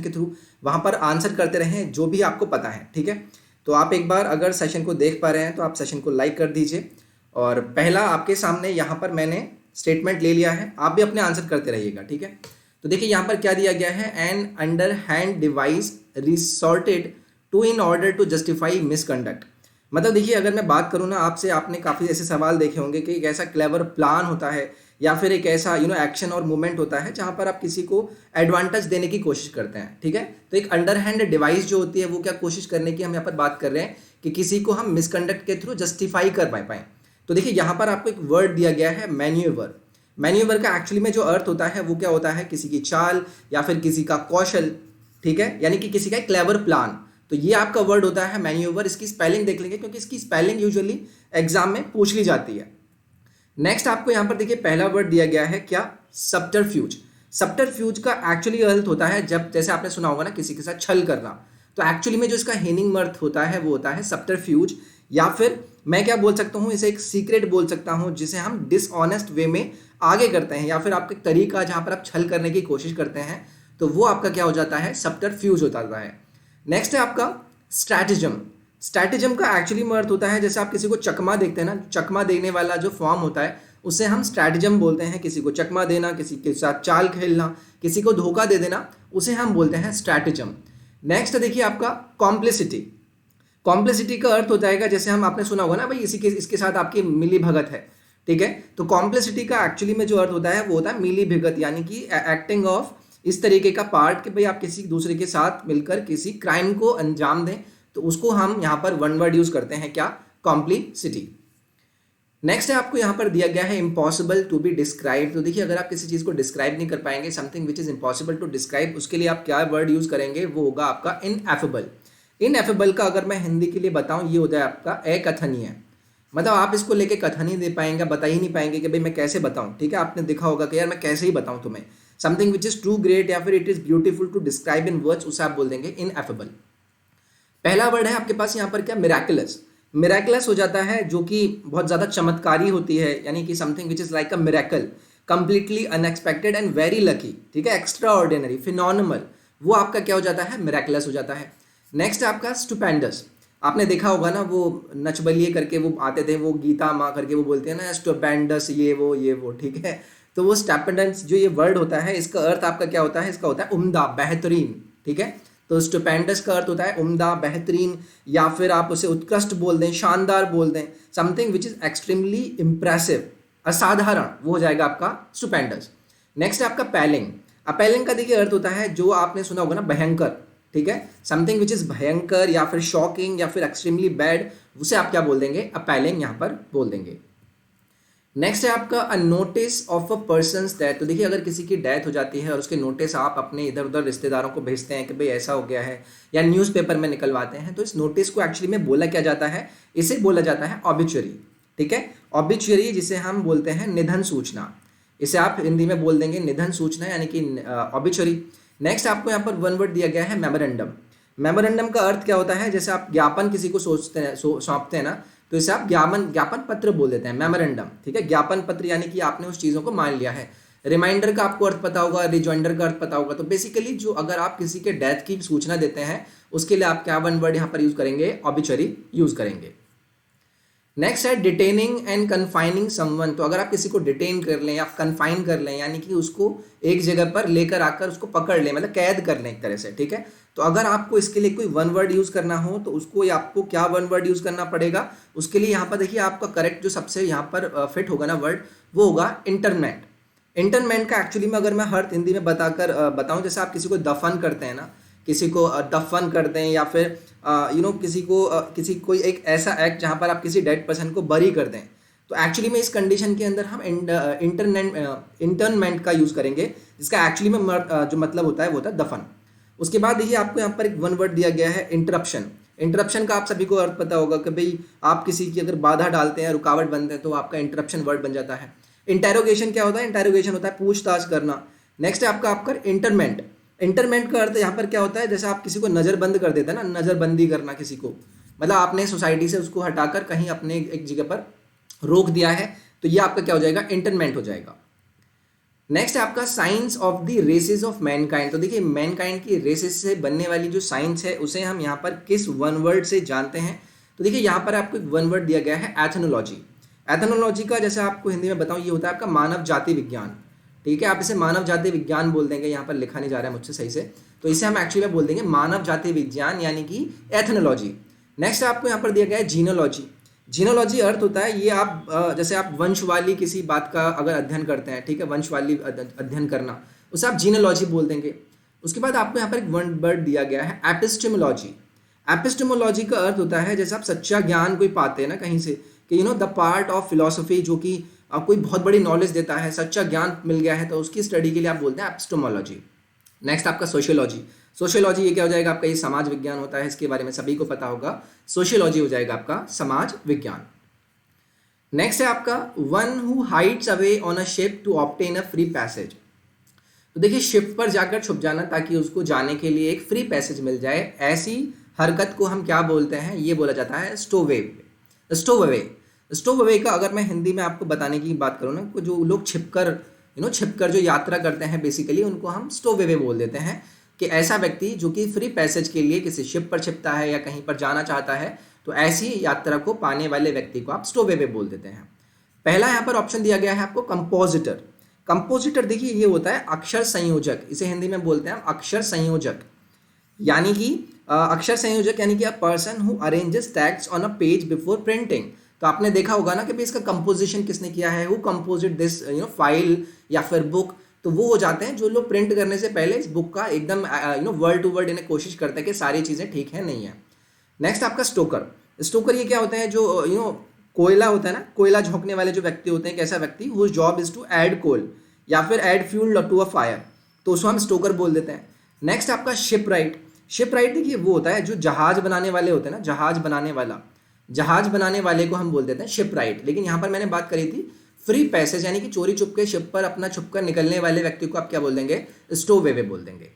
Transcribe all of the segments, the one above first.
के थ्रू वहाँ पर आंसर करते रहें जो भी आपको पता है, ठीक है। तो आप एक बार अगर सेशन को देख पा रहे हैं तो आप सेशन को लाइक कर दीजिए। और पहला आपके सामने यहाँ पर मैंने स्टेटमेंट ले लिया है, आप भी अपने आंसर करते रहिएगा, ठीक है। तो देखिए यहाँ पर क्या दिया गया है, an underhand device resorted to in order to justify misconduct. मतलब देखिए अगर मैं बात करूँ ना आपसे, आपने काफ़ी ऐसे सवाल देखे होंगे कि एक ऐसा क्लेवर प्लान होता है या फिर एक ऐसा एक्शन और मूवमेंट होता है जहाँ पर आप किसी को एडवांटेज देने की कोशिश करते हैं, ठीक है। तो एक अंडर हैंड डिवाइस जो होती है वो क्या कोशिश करने की हम यहाँ पर बात कर रहे हैं कि किसी को हम मिसकंडक्ट के थ्रू जस्टिफाई कर पाए। तो देखिए यहाँ पर आपको एक वर्ड दिया गया है मैन्यूवर। मैन्यूवर का एक्चुअली में जो अर्थ होता है वो क्या होता है, किसी की चाल या फिर किसी का कौशल, ठीक है, यानी कि किसी का क्लेवर प्लान। तो ये आपका वर्ड होता है मैन्यूवर। इसकी स्पेलिंग देख लेंगे क्योंकि इसकी स्पेलिंग यूजुअली एग्जाम में पूछ ली जाती है। नेक्स्ट आपको यहाँ पर देखिए पहला वर्ड दिया गया है क्या, सब्टरफ्यूज। सब्टरफ्यूज का एक्चुअली अर्थ होता है, जब जैसे आपने सुना होगा ना किसी के साथ छल करना, तो एक्चुअली में जो इसका हीनिंग अर्थ होता है वो होता है सब्टरफ्यूज। या फिर मैं क्या बोल सकता हूँ, इसे एक सीक्रेट बोल सकता हूँ जिसे हम डिसऑनेस्ट वे में आगे करते हैं, या फिर आपका तरीका जहाँ पर आप छल करने की कोशिश करते हैं, तो वो आपका क्या हो जाता है, सब्टरफ्यूज हो जाता है। नेक्स्ट है आपका स्ट्रैटेजम। स्ट्रैटेजम का एक्चुअली अर्थ होता है, जैसे आप किसी को चकमा देखते हैं ना, चकमा देने वाला जो फॉर्म होता है उसे हम स्ट्रैटेजम बोलते हैं। किसी को चकमा देना, किसी के साथ चाल खेलना, किसी को धोखा दे देना, उसे हम बोलते हैं स्ट्रैटेजम। नेक्स्ट देखिए आपका कॉम्प्लिसिटी। कॉम्प्लिसिटी का अर्थ हो जाएगा, जैसे हम आपने सुना होगा ना भाई इसके साथ आपकी मिली भगत है, ठीक है। तो कॉम्प्लिसिटी का एक्चुअली में जो अर्थ होता है वो होता है मिली भगत, यानी कि एक्टिंग ऑफ इस तरीके का पार्ट कि भाई आप किसी दूसरे के साथ मिलकर किसी क्राइम को अंजाम दें, तो उसको हम यहाँ पर वन वर्ड यूज करते हैं क्या, कॉम्प्लिसिटी। नेक्स्ट है आपको यहाँ पर दिया गया है इम्पॉसिबल टू बी डिस्क्राइब। तो देखिए अगर आप किसी चीज़ को डिस्क्राइब नहीं कर पाएंगे, something which is impossible to describe, उसके लिए आप क्या वर्ड यूज करेंगे, वो होगा आपका इनएफेबल। इनएफेबल का अगर मैं हिंदी के लिए बताऊं, ये होता है आपका अकथनीय। मतलब आप इसको लेके कथन ही दे पाएंगे, बता ही नहीं पाएंगे कि भाई मैं कैसे बताऊं, ठीक है। आपने देखा होगा कि यार मैं कैसे ही बताऊं तुम्हें, something which is too great या फिर it is beautiful to describe in words, उसे आप बोल देंगे इनएफेबल। पहला वर्ड है आपके पास यहाँ पर क्या, मिराकुलस। मिराकुलस हो जाता है जो कि बहुत ज़्यादा चमत्कारी होती है, यानी कि something which is like a miracle, completely unexpected and very lucky, ठीक है, एक्स्ट्रा ऑर्डिनरी, फिनोमिनल, वो आपका क्या हो जाता है, मिराकुलस हो जाता है। नेक्स्ट है आपका स्टुपेंडस। आपने देखा होगा ना वो नचबलिए करके वो आते थे, वो गीता माँ करके वो बोलते हैं ना स्टुपेंडस, ये वो, ठीक है। तो वो स्टुपेंडस जो ये वर्ड होता है, इसका अर्थ आपका क्या होता है, इसका होता है उम्दा, बेहतरीन, ठीक है। तो स्टुपेंडस का अर्थ होता है उम्दा, बेहतरीन, या फिर आप उसे उत्कृष्ट बोल दें, शानदार बोल दें, something which is extremely impressive, असाधारण, वो हो जाएगा आपका स्टुपेंडस। नेक्स्ट है आपका पैलिंग। अपैलिंग का देखिए अर्थ होता है, जो आपने सुना होगा ना, भयंकर, ठीक है, समथिंग विच इज भयंकर या फिर शॉकिंग या फिर एक्सट्रीमली बैड, उसे आप क्या बोल देंगे, अपैलिंग यहाँ पर बोल देंगे। नेक्स्ट है आपका a notice of a person's death. तो देखिए अगर किसी की डेथ हो जाती है और उसके नोटिस आप अपने इधर उधर रिश्तेदारों को भेजते हैं कि भाई ऐसा हो गया है, या न्यूज़पेपर में निकलवाते हैं, तो इस नोटिस को एक्चुअली में बोला क्या जाता है, इसे बोला जाता है ऑबिचुअरी, ठीक है। ऑबिचुअरी जिसे हम बोलते हैं निधन सूचना, इसे आप हिंदी में बोल देंगे निधन सूचना, यानी कि ऑबिचुअरी। नेक्स्ट आपको यहाँ पर वन वर्ड दिया गया है मेमोरेंडम। मेमोरेंडम का अर्थ क्या होता है, जैसे आप ज्ञापन किसी को सोचते हैं, सौंपते हैं ना, तो इसे आप ज्ञापन पत्र बोल देते हैं, मेमोरेंडम, ठीक है। ज्ञापन पत्र यानी कि आपने उस चीज़ों को मान लिया है। रिमाइंडर का आपको अर्थ पता होगा, रिजॉइंडर का अर्थ पता होगा। तो बेसिकली जो अगर आप किसी के डेथ की सूचना देते हैं, उसके लिए आप क्या वन वर्ड यहाँ पर यूज करेंगे, ऑबिचुअरी यूज करेंगे। नेक्स्ट है डिटेनिंग एंड कन्फाइनिंग समवन। तो अगर आप किसी को डिटेन कर लें या कन्फाइन कर लें, यानी कि उसको एक जगह पर लेकर आकर उसको पकड़ लें, मतलब कैद कर लें एक तरह से, ठीक है। तो अगर आपको इसके लिए कोई वन वर्ड यूज करना हो तो उसको आपको क्या वन वर्ड यूज करना पड़ेगा, उसके लिए यहाँ पर देखिए आपका करेक्ट जो सबसे यहाँ पर फिट होगा ना वर्ड, वो होगा इंटरमेंट। इंटरमेंट का एक्चुअली में अगर मैं हर हिंदी में बताऊँ, जैसे आप किसी को दफन करते हैं ना, किसी को दफन कर दें, या फिर किसी कोई एक ऐसा एक्ट जहाँ पर आप किसी डेड पर्सन को बरी कर दें, तो एक्चुअली में इस कंडीशन के अंदर हम इंटरमेंट का यूज़ करेंगे, जिसका एक्चुअली में जो मतलब होता है वो होता है दफन। उसके बाद देखिए आपको यहाँ पर एक वन वर्ड दिया गया है इंटरप्शन। इंटरप्शन का आप सभी को अर्थ पता होगा कि भाई आप किसी की अगर बाधा डालते हैं, रुकावट बनते हैं, तो आपका इंटरप्शन वर्ड बन जाता है। इंटेरोगेशन क्या होता है, इंटेरोगेशन होता है पूछताछ करना। नेक्स्ट है आपका इंटरमेंट। इंटरमेंट का अर्थ यहाँ पर क्या होता है, जैसे आप किसी को नज़रबंद कर देते हैं ना, नज़रबंदी करना किसी को, मतलब आपने सोसाइटी से उसको हटाकर कहीं अपने एक जगह पर रोक दिया है, तो ये आपका क्या हो जाएगा, इंटरमेंट हो जाएगा। नेक्स्ट है आपका science of the races of mankind. तो देखिए मैनकाइंड की रेसेस से बनने वाली जो साइंस है उसे हम यहाँ पर किस वन वर्ड से जानते हैं। तो देखिए यहाँ पर आपको एक वन वर्ड दिया गया है, एथनोलॉजी। एथनोलॉजी का जैसे आपको हिंदी में बताऊँ ये होता है आपका मानव जाति विज्ञान। ठीक है, आप इसे मानव जाति विज्ञान बोल देंगे, यहाँ पर लिखा नहीं जा रहा है मुझसे सही से, तो इसे हम एक्चुअली में बोल देंगे मानव जाति विज्ञान यानी कि एथनोलॉजी। नेक्स्ट आपको यहाँ पर दिया गया है जीनोलॉजी। जीनोलॉजी अर्थ होता है ये आप जैसे आप वंशवाली किसी बात का अगर अध्ययन करते हैं, ठीक है, वंशवाली अध्ययन करना, उसे आप जीनोलॉजी बोल देंगे। उसके बाद आपको यहाँ पर एक वर्ड दिया गया है एपिस्टेमोलॉजी। एपिस्टेमोलॉजी का अर्थ होता है जैसे आप सच्चा ज्ञान कोई पाते हैं ना कहीं से, कि you know the part of philosophy जो कि कोई बहुत बड़ी नॉलेज देता है, सच्चा ज्ञान मिल गया है, तो उसकी स्टडी के लिए आप बोलते हैं एपिस्टेमोलॉजी। नेक्स्ट आपका सोशियोलॉजी। सोशियोलॉजी ये क्या हो जाएगा आपका, ये समाज विज्ञान होता है, इसके बारे में सभी को पता होगा। सोशियोलॉजी हो जाएगा आपका समाज विज्ञान। नेक्स्ट है आपका one who hides away on a ship to obtain a free passage. तो देखिए शिप पर जाकर छुप जाना ताकि उसको जाने के लिए एक फ्री पैसेज मिल जाए, ऐसी हरकत को हम क्या बोलते हैं, ये बोला जाता है स्टोवे। स्टोवे स्टोवे का अगर मैं हिंदी में आपको बताने की बात करूँ ना, जो लोग छिपकर जो यात्रा करते हैं बेसिकली उनको हम स्टोवे बोल देते हैं, कि ऐसा व्यक्ति जो कि फ्री पैसेज के लिए किसी शिप पर छिपता है या कहीं पर जाना चाहता है, तो ऐसी यात्रा को पाने वाले व्यक्ति को आप स्टोवे बोल देते हैं। पहला यहाँ पर ऑप्शन दिया गया है आपको कंपोजिटर। कंपोजिटर देखिए ये होता है अक्षर संयोजक, इसे हिंदी में बोलते हैं हम अक्षर संयोजक। यानी कि अक्षर संयोजक यानी कि a person who arranges text on a page before printing. तो आपने देखा होगा ना कि भाई इसका कंपोजिशन किसने किया है, हु कंपोजिट दिस फाइल या फिर बुक, तो वो हो जाते हैं जो लोग प्रिंट करने से पहले इस बुक का एकदम वर्ड टू वर्ड इन्हें कोशिश करते हैं कि सारी चीज़ें ठीक है नहीं है। नेक्स्ट आपका स्टोकर। स्टोकर ये क्या होता है, जो कोयला होता है ना, कोयला झोंकने वाले जो व्यक्ति होते हैं, एक ऐसा व्यक्ति whose job is to add coal या फिर add fuel to a fire, तो उसको हम स्टोकर बोल देते हैं। नेक्स्ट आपका शिप राइट। शिप राइट देखिए वो होता है जो जहाज बनाने वाले होते हैं ना, जहाज बनाने वाले को हम बोल देते हैं शिप राइट। लेकिन यहाँ पर मैंने बात करी थी फ्री पैसेज यानी कि चोरी चुपके शिप पर अपना छुपकर निकलने वाले व्यक्ति को आप क्या बोल देंगे, स्टोवे बोल देंगे।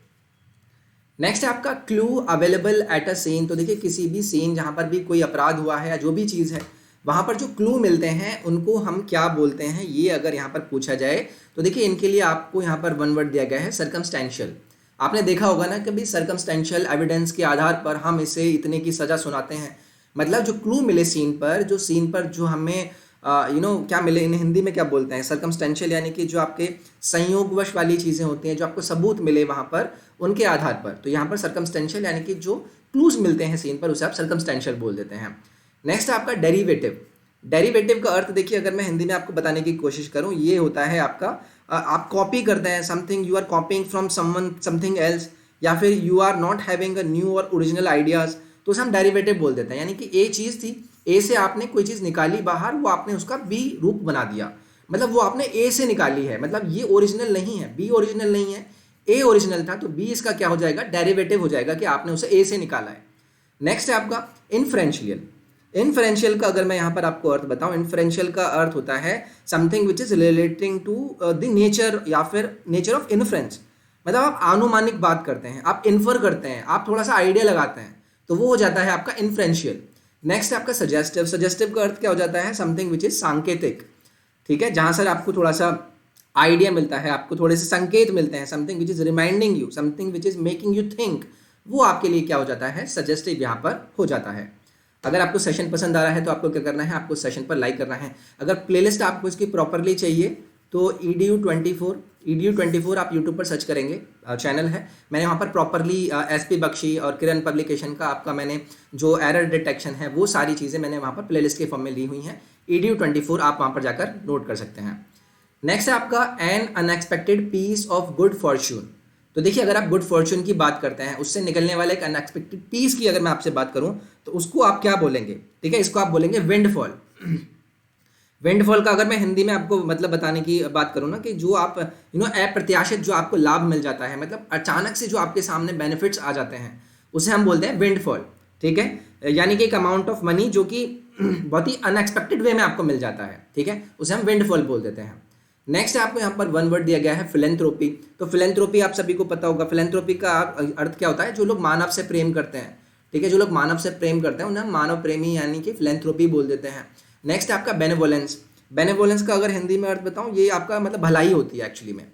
नेक्स्ट है आपका clue available at a scene. तो देखिए किसी भी सीन जहाँ पर भी कोई अपराध हुआ है या जो भी चीज़ है वहाँ पर जो क्लू मिलते हैं उनको हम क्या बोलते हैं, ये अगर यहाँ पर पूछा जाए तो देखिए इनके लिए आपको यहाँ पर वन वर्ड दिया गया है सर्कमस्टेंशियल। आपने देखा होगा ना कि भाई सर्कमस्टेंशियल एविडेंस के आधार पर हम इसे इतने की सज़ा सुनाते हैं। मतलब जो क्लू मिले सीन पर जो हमें क्या मिले, इन हिंदी में क्या बोलते हैं, सर्कमस्टेंशियल यानी कि जो आपके संयोगवश वाली चीज़ें होती हैं, जो आपको सबूत मिले वहाँ पर उनके आधार पर। तो यहाँ पर सर्कमस्टेंशियल यानी कि जो क्लूज मिलते हैं सीन पर उसे आप सर्कमस्टेंशियल बोल देते हैं। नेक्स्ट है आपका डेरिवेटिव। डेरिवेटिव का अर्थ देखिए अगर मैं हिंदी में आपको बताने की कोशिश करूँ, ये होता है आपका आप कॉपी करते हैं something, you are copying from someone something else, या फिर you are not having a new or original ideas, तो उसे हम डेरिवेटिव बोल देते हैं। यानी कि ए चीज़ थी, ए से आपने कोई चीज़ निकाली बाहर, वो आपने उसका बी रूप बना दिया, मतलब वो आपने ए से निकाली है, मतलब ये ओरिजिनल नहीं है, बी ओरिजिनल नहीं है, ए ओरिजिनल था, तो बी इसका क्या हो जाएगा, डेरिवेटिव हो जाएगा कि आपने उसे ए से निकाला है। नेक्स्ट है आपका इनफरेंशियल। इनफरेंशियल का अगर मैं यहाँ पर आपको अर्थ बताऊँ, इनफरेंशियल का अर्थ होता है something which is relating to the nature या फिर नेचर ऑफ इन्फ्रेंस। मतलब आप आनुमानिक बात करते हैं, आप इन्फर करते हैं, आप थोड़ा सा आइडिया लगाते हैं, तो वो हो जाता है आपका इनफरेंशियल। नेक्स्ट आपका सजेस्टिव। सजेस्टिव का अर्थ क्या हो जाता है, समथिंग विच इज सांकेतिक। ठीक है, जहाँ सर आपको थोड़ा सा आइडिया मिलता है, आपको थोड़े से संकेत मिलते हैं, something which is reminding you, something which is making you think, वो आपके लिए क्या हो जाता है, सजेस्टिव यहाँ पर हो जाता है। अगर आपको सेशन पसंद आ रहा है तो आपको क्या करना है, आपको सेशन पर लाइक करना है। अगर प्लेलिस्ट आपको इसकी प्रॉपरली चाहिए तो EDU24 आप यूट्यूब पर सर्च करेंगे, चैनल है, मैंने वहाँ पर प्रॉपरली SP बख्शी और किरण पब्लिकेशन का आपका मैंने जो एरर डिटेक्शन है वो सारी चीज़ें मैंने वहाँ पर प्लेलिस्ट के फॉर्म में ली हुई हैं। EDU24 आप वहाँ पर जाकर नोट कर सकते हैं। नेक्स्ट है आपका an unexpected piece of good fortune. तो देखिए अगर आप गुड फॉर्च्यून की बात करते हैं, उससे निकलने वाले एक अनएक्सपेक्टेड पीस की अगर मैं आपसे बात करूं तो उसको आप क्या बोलेंगे, ठीक है, इसको आप बोलेंगे विंडफॉल। विंडफॉल का अगर मैं हिंदी में आपको मतलब बताने की बात करूं ना, कि जो आप अप्रत्याशित जो आपको लाभ मिल जाता है, मतलब अचानक से जो आपके सामने बेनिफिट्स आ जाते हैं, उसे हम बोलते हैं विंडफॉल। ठीक है, यानी कि एक अमाउंट ऑफ मनी जो कि बहुत ही अनएक्सपेक्टेड वे में आपको मिल जाता है, ठीक है, उसे हम विंडफॉल बोल देते हैं। नेक्स्ट आपको यहाँ पर वन वर्ड दिया गया है फिलेंथ्रोपी। तो फिलेंथ्रोपी आप सभी को पता होगा, फिलेंथ्रोपी का अर्थ क्या होता है, जो लोग मानव से प्रेम करते हैं। ठीक है, जो लोग मानव से प्रेम करते हैं उन्हें हम मानव प्रेमी यानी कि फिलेंथ्रोपी बोल देते हैं। नेक्स्ट आपका बेनेवोलेंस। बेनेवोलेंस का अगर हिंदी में अर्थ बताऊँ, ये आपका मतलब भलाई होती है एक्चुअली में।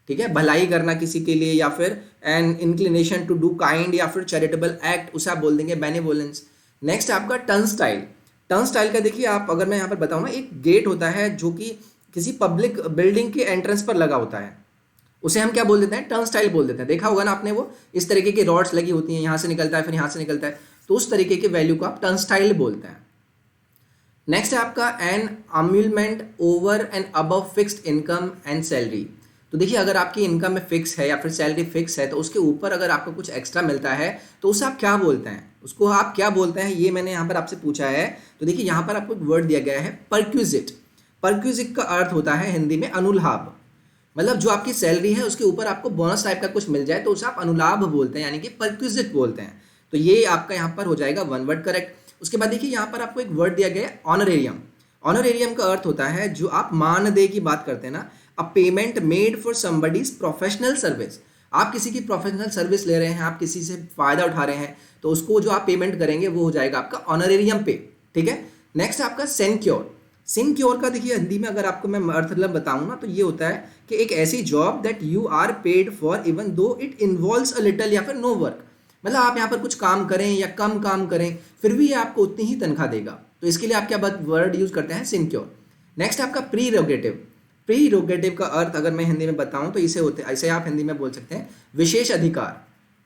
ठीक है, भलाई करना किसी के लिए, या फिर an inclination to do kind या फिर चैरिटेबल एक्ट, उसे आप बोल देंगे बेनेवोलेंस। नेक्स्ट आपका टर्नस्टाइल। टर्नस्टाइल का देखिए आप, अगर मैं यहाँ पर बताऊँ ना, एक गेट होता है जो कि किसी पब्लिक बिल्डिंग के एंट्रेंस पर लगा होता है, उसे हम क्या बोल देते हैं, टर्नस्टाइल बोल देते हैं। देखा होगा ना आपने, वो इस तरीके की रॉड्स लगी होती हैं, यहाँ से निकलता है फिर यहाँ से निकलता है, तो उस तरीके के वैल्यू को आप टर्नस्टाइल बोलते हैं। नेक्स्ट है आपका an emolument over and above fixed income and salary. तो देखिए अगर आपकी इनकम में फिक्स है या फिर सैलरी फिक्स है, तो उसके ऊपर अगर आपको कुछ एक्स्ट्रा मिलता है तो उसे आप क्या बोलते हैं, उसको आप क्या बोलते हैं, ये मैंने यहाँ पर आपसे पूछा है। तो देखिए यहाँ पर आपको एक वर्ड दिया गया है परक्विजिट। परक्विजिट का अर्थ होता है हिंदी में अनुलाभ। मतलब जो आपकी सैलरी है उसके ऊपर आपको बोनस टाइप का कुछ मिल जाए तो उसे आप अनुलाभ बोलते हैं, यानी कि परक्विजिट बोलते हैं। तो ये आपका यहाँ पर हो जाएगा वन वर्ड करेक्ट। उसके बाद देखिए यहाँ पर आपको एक वर्ड दिया गया है ऑनरेरियम। ऑनरेरियम का अर्थ होता है जो आप मानदेय की बात करते हैं ना, अ payment made for somebody's professional service. आप किसी की प्रोफेशनल सर्विस ले रहे हैं, आप किसी से फायदा उठा रहे हैं, तो उसको जो आप पेमेंट करेंगे वो हो जाएगा आपका ऑनरेरियम पे। ठीक है, नेक्स्ट आपका सिनक्योर। सिनक्योर का देखिए हिंदी में अगर आपको मैं अर्थ मतलब बताऊं ना, तो ये होता है कि एक ऐसी job that you are paid for even though it involves a little या फिर नो वर्क। मतलब आप यहाँ पर कुछ काम करें या कम काम करें फिर भी ये आपको उतनी ही तनख्वाह देगा, तो इसके लिए आप क्या वर्ड यूज करते हैं, सिनक्योर। नेक्स्ट आपका प्रीरोगेटिव। प्रीरोगेटिव का अर्थ अगर मैं हिंदी में बताऊं तो इसे आप हिंदी में बोल सकते हैं विशेष अधिकार।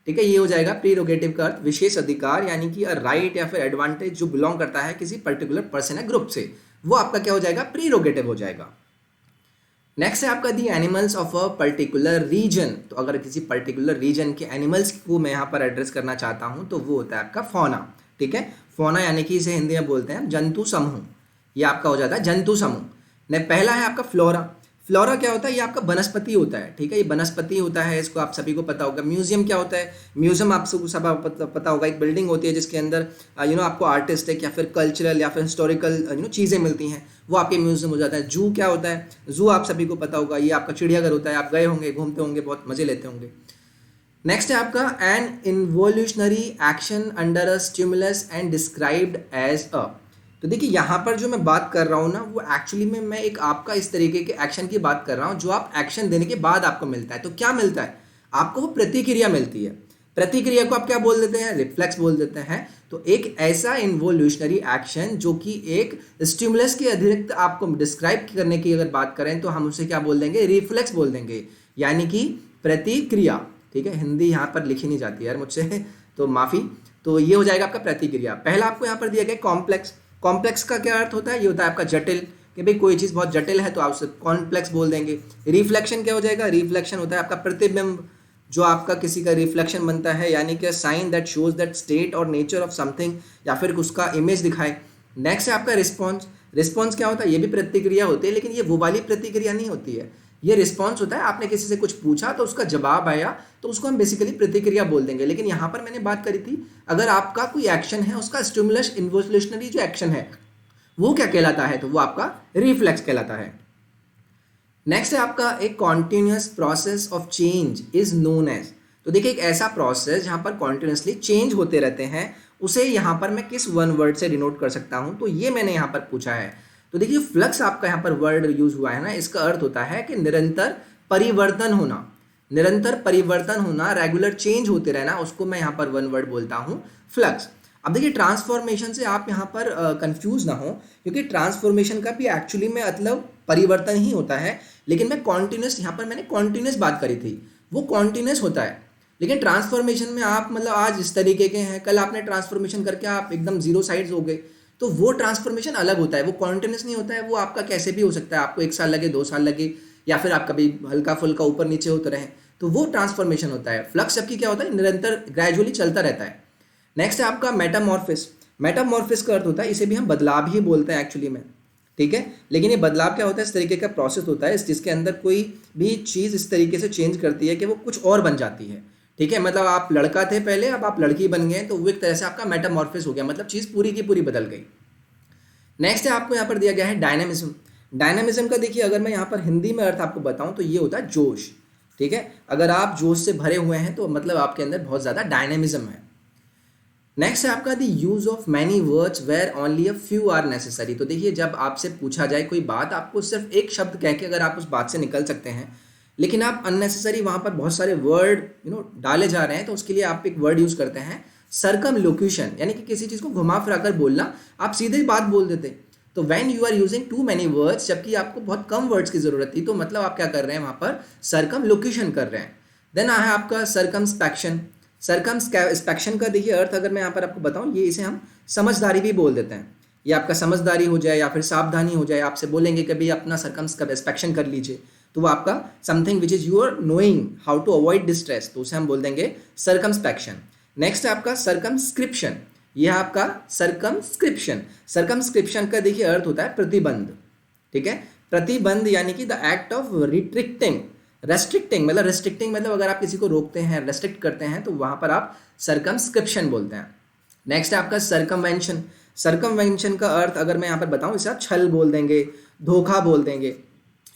ठीक है, ये हो जाएगा प्रीरोगेटिव का अर्थ विशेष अधिकार, यानी कि अ राइट या फिर एडवांटेज जो बिलोंग करता है किसी पर्टिकुलर पर्सन या ग्रुप से, वो आपका क्या हो जाएगा, प्रीरोगेटिव हो जाएगा। नेक्स्ट है आपका the animals of a particular region. तो अगर किसी पर्टिकुलर रीजन के एनिमल्स को मैं यहाँ पर एड्रेस करना चाहता हूँ तो वो होता है आपका फौना। ठीक है, फौना यानी कि इसे हिंदी में बोलते हैं जंतु समूह, ये आपका हो जाता है जंतु समूह। ने पहला है आपका फ्लोरा। फ्लोरा क्या होता है, ये आपका वनस्पति होता है। ठीक है, ये वनस्पति होता है, इसको आप सभी को पता होगा। म्यूजियम क्या होता है, म्यूजियम आप सब पता होगा, एक बिल्डिंग होती है जिसके अंदर आपको आर्टिस्टिक या फिर कल्चरल या फिर हिस्टोरिकल चीज़ें मिलती हैं, वो आपके म्यूजियम हो जाता है। जू क्या होता है, जू आप सभी को पता होगा, ये आपका चिड़ियाघर होता है, आप गए होंगे, घूमते होंगे, बहुत मजे लेते होंगे। नेक्स्ट है आपका an involuntary action under a stimulus and described as a. तो देखिए यहाँ पर जो मैं बात कर रहा हूँ ना, वो एक्चुअली में मैं एक आपका इस तरीके के एक्शन की बात कर रहा हूँ जो आप एक्शन देने के बाद आपको मिलता है। तो क्या मिलता है आपको, वो प्रतिक्रिया मिलती है। प्रतिक्रिया को आप क्या बोल देते हैं, रिफ्लेक्स बोल देते हैं। तो एक ऐसा इन्वोल्यूशनरी एक्शन जो कि एक स्टिमुलस के अतिरिक्त आपको डिस्क्राइब करने की अगर बात करें तो हम उसे क्या बोल देंगे, रिफ्लेक्स बोल देंगे, यानी कि प्रतिक्रिया। ठीक है, हिंदी यहाँ पर लिखी नहीं जाती यार मुझसे, तो माफ़ी। तो ये हो जाएगा आपका प्रतिक्रिया। पहला आपको यहाँ पर दिया गया कॉम्प्लेक्स। कॉम्प्लेक्स का क्या अर्थ होता है, ये होता है आपका जटिल, कि भाई कोई चीज़ बहुत जटिल है तो आप उसे कॉम्प्लेक्स बोल देंगे। रिफ्लेक्शन क्या हो जाएगा, रिफ्लेक्शन होता है आपका प्रतिबिंब, जो आपका किसी का रिफ्लेक्शन बनता है, यानी कि sign that shows that state or nature of something, या फिर उसका इमेज दिखाए। नेक्स्ट है आपका रिस्पॉन्स। रिस्पॉन्स क्या होता है, ये भी प्रतिक्रिया होती है, लेकिन ये वो वाली प्रतिक्रिया नहीं होती है, ये रिस्पॉन्स होता है। आपने किसी से कुछ पूछा तो उसका जवाब आया, तो उसको हम बेसिकली प्रतिक्रिया बोल देंगे। लेकिन यहाँ पर मैंने बात करी थी, अगर आपका कोई एक्शन है, उसका स्टिमुलस इन्वोल्यूशनरी जो एक्शन है वो क्या कहलाता है, तो वो आपका रिफ्लेक्स कहलाता है। नेक्स्ट है आपका एक continuous process of change is known as. तो देखिए एक ऐसा प्रोसेस जहाँ पर कॉन्टिन्यूसली चेंज होते रहते हैं, उसे यहाँ पर मैं किस वन वर्ड से डिनोट कर सकता हूँ, तो ये मैंने यहाँ पर पूछा है। तो देखिए फ्लक्स आपका यहाँ पर वर्ड यूज हुआ है ना, इसका अर्थ होता है कि निरंतर परिवर्तन होना। निरंतर परिवर्तन होना, रेगुलर चेंज होते रहना, उसको मैं यहाँ पर वन वर्ड बोलता हूँ फ्लक्स। अब देखिए ट्रांसफॉर्मेशन से आप यहाँ पर कंफ्यूज ना हो, क्योंकि ट्रांसफॉर्मेशन का भी एक्चुअली में मतलब परिवर्तन ही होता है, लेकिन मैं कॉन्टिन्यूस, यहाँ पर मैंने कॉन्टिन्यूस बात करी थी, वो कॉन्टिन्यूस होता है। लेकिन ट्रांसफॉर्मेशन में आप मतलब आज इस तरीके के हैं, कल आपने ट्रांसफॉर्मेशन करके आप एकदम जीरो साइड्स हो गए, तो वो ट्रांसफॉर्मेशन अलग होता है, वो कॉन्टिन्यूस नहीं होता है। वो आपका कैसे भी हो सकता है, आपको 1 साल लगे, 2 साल लगे, या फिर आप कभी हल्का फुल्का ऊपर नीचे होते रहे, तो वो ट्रांसफॉर्मेशन होता है। फ्लक्स जबकि क्या होता है, निरंतर ग्रेजुअली चलता रहता है। नेक्स्ट है आपका मेटामॉर्फिस। मेटामॉर्फिस का अर्थ होता है, इसे भी हम बदलाव ही बोलते हैं एक्चुअली में। ठीक है, लेकिन ये बदलाव क्या होता है, इस तरीके का प्रोसेस होता है जिसके अंदर कोई भी चीज़ इस तरीके से चेंज करती है कि वो कुछ और बन जाती है। ठीक है, मतलब आप लड़का थे पहले, अब आप लड़की बन गए, तो वो एक तरह से आपका मेटामॉर्फिस हो गया, मतलब चीज़ पूरी की पूरी बदल गई। नेक्स्ट है आपको यहाँ पर दिया गया है डायनामिज्म। डायनामिज्म का देखिए अगर मैं यहाँ पर हिंदी में अर्थ आपको बताऊँ तो ये होता है जोश। ठीक है, अगर आप जोश से भरे हुए हैं तो मतलब आपके अंदर बहुत ज़्यादा डायनामिज्म है। नेक्स्ट है आपका the use of many words where only a few are necessary. तो देखिए जब आपसे पूछा जाए कोई बात, आपको सिर्फ एक शब्द कह के अगर आप उस बात से निकल सकते हैं, लेकिन आप अननेसेसरी वहाँ पर बहुत सारे वर्ड डाले जा रहे हैं, तो उसके लिए आप एक वर्ड यूज़ करते हैं सर्कमलोक्यूशन, यानी कि किसी चीज़ को घुमा फिरा कर बोलना, आप सीधे बात बोल देते। तो when you are using too many words, जबकि आपको बहुत कम वर्ड्स की ज़रूरत थी, तो मतलब आप क्या कर रहे हैं वहाँ पर सर्कमलोक्यूशन कर रहे हैं। देन है आपका सर्कमस्पेक्शन। सर्कमस्पेक्शन का देखिए अर्थ अगर मैं यहाँ पर आपको बताऊँ, ये इसे हम समझदारी भी बोल देते हैं। ये आपका समझदारी हो जाए या फिर सावधानी हो जाए, आपसे बोलेंगे कभी अपना सर्कमस्पेक्शन कर लीजिए, तो वो आपका something which is you are knowing how to avoid distress, तो उसे हम बोल देंगे सर्कमस्पेक्शन। नेक्स्ट है आपका सर्कमस्क्रिप्शन। यह आपका सर्कमस्क्रिप्शन। सर्कमस्क्रिप्शन का देखिए अर्थ होता है प्रतिबंध, ठीक है। प्रतिबंध यानी कि the act of restricting. Restricting मतलब अगर आप किसी को रोकते हैं, रेस्ट्रिक्ट करते हैं, तो वहां पर आप सर्कमस्क्रिप्शन बोलते हैं। नेक्स्ट है आपका सर्कमवेंशन। सर्कमवेंशन का अर्थ अगर मैं यहाँ पर बताऊं, इसे आप छल बोल देंगे, धोखा बोल देंगे,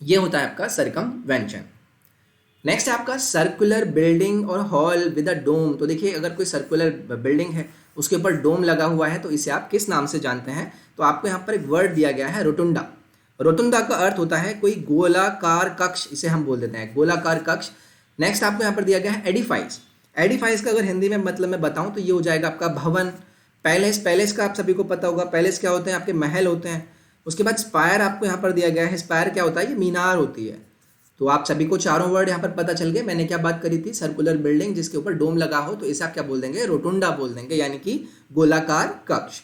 ये होता है आपका सर्कमवेंशन। नेक्स्ट है आपका सर्कुलर बिल्डिंग और हॉल विद अ डोम। तो देखिए अगर कोई सर्कुलर बिल्डिंग है, उसके ऊपर डोम लगा हुआ है, तो इसे आप किस नाम से जानते हैं? तो आपको यहाँ पर एक वर्ड दिया गया है रोटुंडा। रोटुंडा का अर्थ होता है कोई गोलाकार कक्ष, इसे हम बोल देते हैं गोलाकार कक्ष। नेक्स्ट आपको यहाँ पर दिया गया है एडिफाइस। एडिफाइस का अगर हिंदी में मतलब मैं बताऊँ तो ये हो जाएगा आपका भवन। पैलेस, पैलेस का आप सभी को पता होगा, पैलेस क्या होते हैं? आपके महल होते हैं। उसके बाद स्पायर आपको यहाँ पर दिया गया है। स्पायर क्या होता है? ये मीनार होती है। तो आप सभी को चारों वर्ड यहाँ पर पता चल गए। मैंने क्या बात करी थी? सर्कुलर बिल्डिंग जिसके ऊपर डोम लगा हो, तो इसे आप क्या बोल देंगे? रोटुंडा बोल देंगे, यानी कि गोलाकार कक्ष।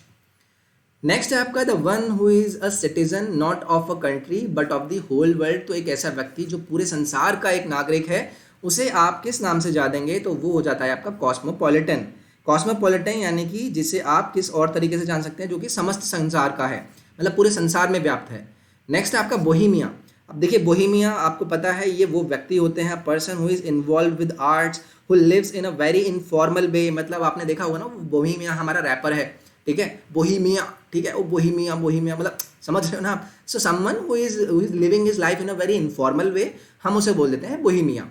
नेक्स्ट है आपका the one who is a citizen not of a country but of the whole world. तो एक ऐसा व्यक्ति जो पूरे संसार का एक नागरिक है, उसे आप किस नाम से जान देंगे? तो वो हो जाता है आपका कॉस्मोपॉलिटन। कॉस्मोपॉलिटन यानी कि जिसे आप किस और तरीके से जान सकते हैं, जो कि समस्त संसार का है, मतलब पूरे संसार में व्याप्त है। नेक्स्ट है आपका बोहेमिया। अब देखिए बोहेमिया आपको पता है, ये वो व्यक्ति होते हैं, person who is involve with arts, who lives in a very informal way. मतलब आपने देखा होगा ना, बोहेमिया हमारा रैपर है, ठीक है, बोहेमिया, ठीक है, वो बोहेमिया बोहेमिया मतलब समझ रहे हो ना आप। So someone who is living his life in a very informal वे, हम उसे बोल देते हैं बोहेमिया।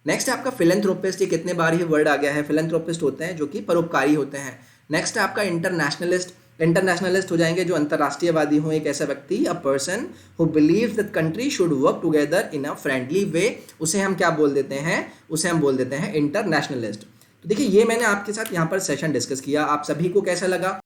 नेक्स्ट है आपका फिलेंथ्रोपिस्ट। ये कितने बार ये वर्ड आ गया है। फिलेंथ्रोपिस्ट होते हैं जो कि परोपकारी होते हैं। नेक्स्ट है आपका इंटरनेशनलिस्ट। इंटरनेशनलिस्ट हो जाएंगे जो अंतर्राष्ट्रीयवादी हो, एक ऐसा व्यक्ति, a person who believes that country should work together in a friendly way, उसे हम क्या बोल देते हैं? उसे हम बोल देते हैं इंटरनेशनलिस्ट। तो देखिए ये मैंने आपके साथ यहाँ पर सेशन डिस्कस किया, आप सभी को कैसा लगा?